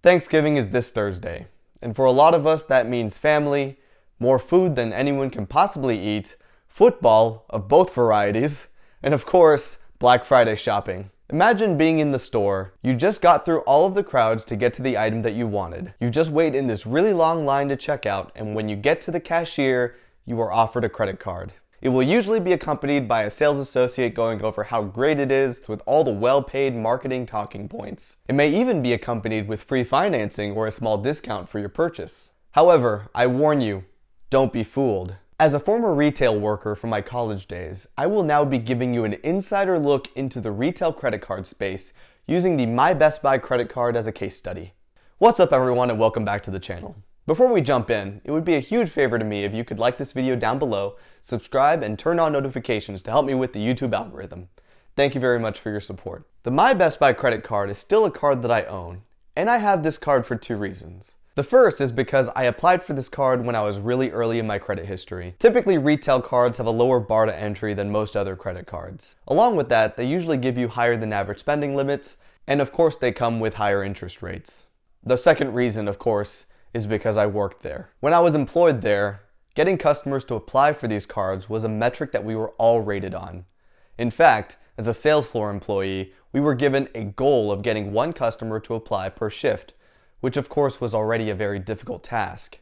Thanksgiving is this Thursday, and for a lot of us that means family, more food than anyone can possibly eat, football of both varieties, and of course, Black Friday shopping. Imagine being in the store, you just got through all of the crowds to get to the item that you wanted. You just wait in this really long line to check out, and when you get to the cashier, you are offered a credit card. It will usually be accompanied by a sales associate going over how great it is with all the well-paid marketing talking points. It may even be accompanied with free financing or a small discount for your purchase. However, I warn you, don't be fooled. As a former retail worker from my college days, I will now be giving you an insider look into the retail credit card space using the My Best Buy credit card as a case study. What's up everyone and welcome back to the channel. Before we jump in, it would be a huge favor to me if you could like this video down below, subscribe, and turn on notifications to help me with the YouTube algorithm. Thank you very much for your support. The My Best Buy credit card is still a card that I own, and I have this card for two reasons. The first is because I applied for this card when I was really early in my credit history. Typically, retail cards have a lower bar to entry than most other credit cards. Along with that, they usually give you higher than average spending limits, and of course they come with higher interest rates. The second reason, of course, is because I worked there. When I was employed there, getting customers to apply for these cards was a metric that we were all rated on. In fact, as a sales floor employee, we were given a goal of getting one customer to apply per shift, which of course was already a very difficult task.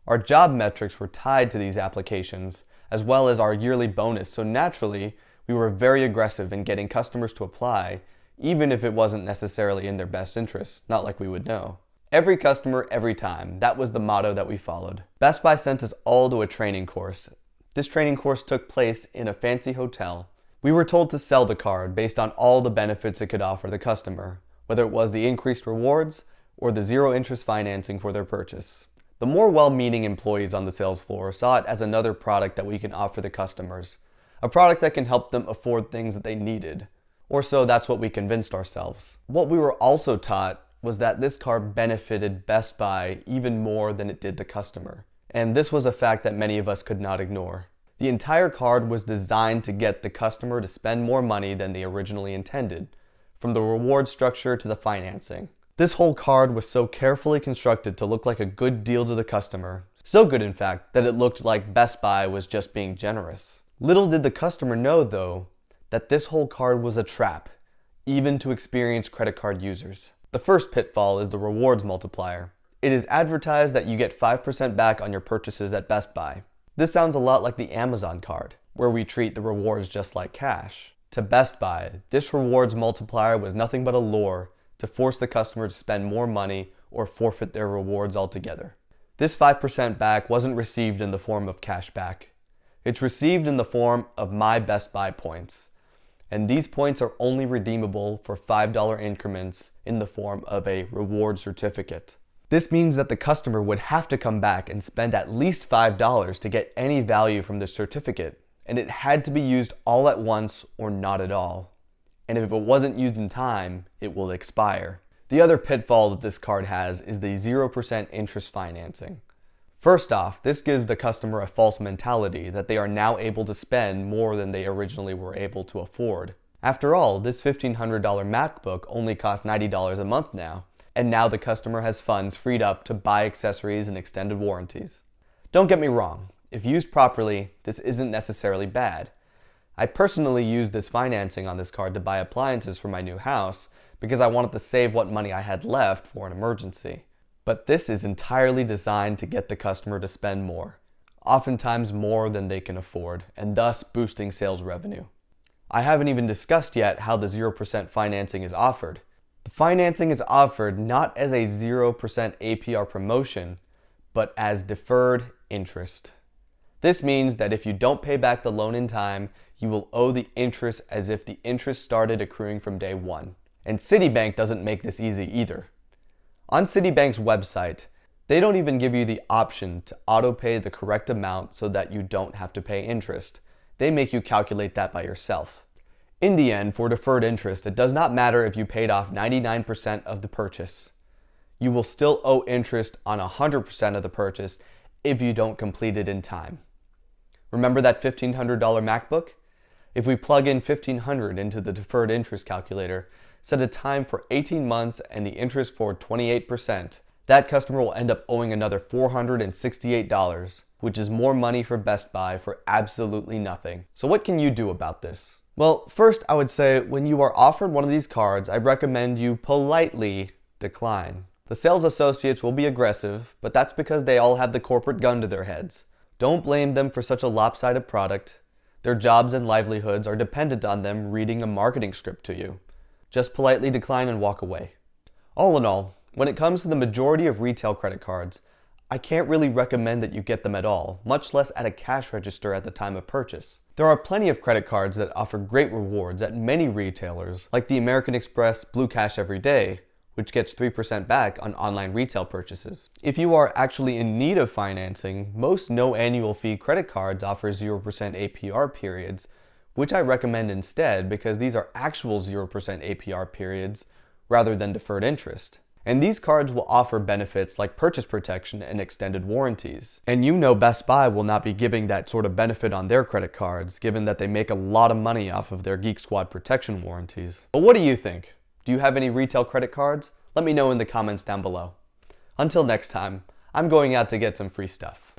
Our job metrics were tied to these applications, as well as our yearly bonus, so naturally, we were very aggressive in getting customers to apply, even if it wasn't necessarily in their best interest, not like we would know. Every customer, every time. That was the motto that we followed. Best Buy sent us all to a training course. This training course took place in a fancy hotel. We were told to sell the card based on all the benefits it could offer the customer, whether it was the increased rewards or the zero interest financing for their purchase. The more well-meaning employees on the sales floor saw it as another product that we can offer the customers, a product that can help them afford things that they needed. Or so that's what we convinced ourselves. What we were also taught was that this card benefited Best Buy even more than it did the customer. And this was a fact that many of us could not ignore. The entire card was designed to get the customer to spend more money than they originally intended, from the reward structure to the financing. This whole card was so carefully constructed to look like a good deal to the customer, so good in fact that it looked like Best Buy was just being generous. Little did the customer know though, that this whole card was a trap, even to experienced credit card users. The first pitfall is the rewards multiplier. It is advertised that you get 5% back on your purchases at Best Buy. This sounds a lot like the Amazon card, where we treat the rewards just like cash. To Best Buy, this rewards multiplier was nothing but a lure to force the customer to spend more money or forfeit their rewards altogether. This 5% back wasn't received in the form of cash back. It's received in the form of My Best Buy points. And these points are only redeemable for $5 increments in the form of a reward certificate. This means that the customer would have to come back and spend at least $5 to get any value from this certificate, and it had to be used all at once or not at all. And if it wasn't used in time, it will expire. The other pitfall that this card has is the 0% interest financing. First off, this gives the customer a false mentality that they are now able to spend more than they originally were able to afford. After all, this $1,500 MacBook only costs $90 a month now, and now the customer has funds freed up to buy accessories and extended warranties. Don't get me wrong, if used properly, this isn't necessarily bad. I personally used this financing on this card to buy appliances for my new house because I wanted to save what money I had left for an emergency. But this is entirely designed to get the customer to spend more, oftentimes more than they can afford, and thus boosting sales revenue. I haven't even discussed yet how the 0% financing is offered. The financing is offered not as a 0% APR promotion, but as deferred interest. This means that if you don't pay back the loan in time, you will owe the interest as if the interest started accruing from day one. And Citibank doesn't make this easy either. On Citibank's website, they don't even give you the option to auto-pay the correct amount so that you don't have to pay interest. They make you calculate that by yourself. In the end, for deferred interest, it does not matter if you paid off 99% of the purchase. You will still owe interest on 100% of the purchase if you don't complete it in time. Remember that $1,500 MacBook? If we plug in $1,500 into the deferred interest calculator, set a time for 18 months and the interest for 28%, that customer will end up owing another $468, which is more money for Best Buy for absolutely nothing. So what can you do about this? Well, first I would say when you are offered one of these cards, I recommend you politely decline. The sales associates will be aggressive, but that's because they all have the corporate gun to their heads. Don't blame them for such a lopsided product. Their jobs and livelihoods are dependent on them reading a marketing script to you. Just politely decline and walk away. All in all, when it comes to the majority of retail credit cards, I can't really recommend that you get them at all, much less at a cash register at the time of purchase. There are plenty of credit cards that offer great rewards at many retailers, like the American Express Blue Cash Every Day, which gets 3% back on online retail purchases. If you are actually in need of financing, most no annual fee credit cards offer 0% APR periods, which I recommend instead because these are actual 0% APR periods rather than deferred interest. And these cards will offer benefits like purchase protection and extended warranties. And you know Best Buy will not be giving that sort of benefit on their credit cards, given that they make a lot of money off of their Geek Squad protection warranties. But what do you think? Do you have any retail credit cards? Let me know in the comments down below. Until next time, I'm going out to get some free stuff.